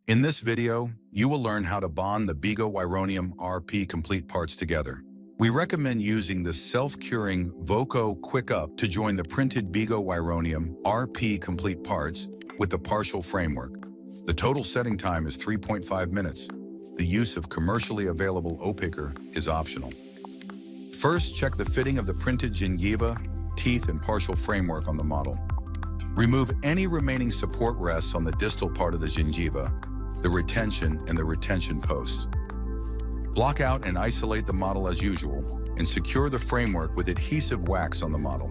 In this video, you will learn how to bond the BEGO Wironium RP Complete parts together. We recommend using the self-curing VOCO Quick Up to join the printed BEGO Wironium RP Complete parts with the partial framework. The total setting time is 3.5 minutes. The use of commercially available O-picker is optional. First, check the fitting of the printed gingiva, teeth, and partial framework on the model. Remove any remaining support rests on the distal part of the gingiva, the retention, and the retention posts. Block out and isolate the model as usual, and secure the framework with adhesive wax on the model.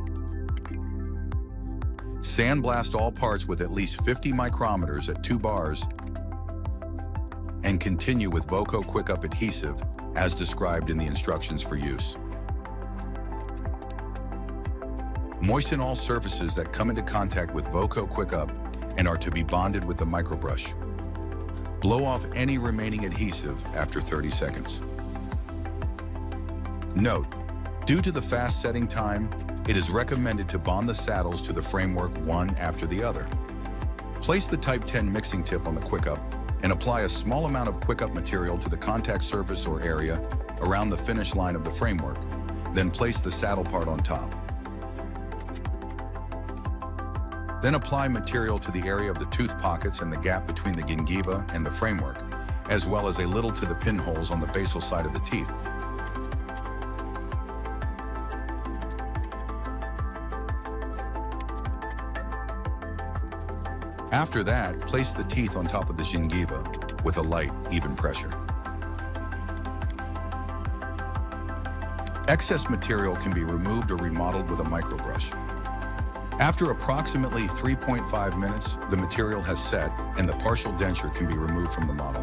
Sandblast all parts with at least 50 micrometers at 2 bars, and continue with VOCO Quick Up adhesive as described in the instructions for use. Moisten all surfaces that come into contact with VOCO Quick Up and are to be bonded with the microbrush. Blow off any remaining adhesive after 30 seconds. Note, due to the fast setting time, it is recommended to bond the saddles to the framework one after the other. Place the Type 10 mixing tip on the Quick Up and apply a small amount of Quick Up material to the contact surface or area around the finish line of the framework. Then place the saddle part on top. Then apply material to the area of the tooth pockets and the gap between the gingiva and the framework, as well as a little to the pinholes on the basal side of the teeth. After that, place the teeth on top of the gingiva with a light, even pressure. Excess material can be removed or remodeled with a microbrush. After approximately 3.5 minutes, the material has set and the partial denture can be removed from the model.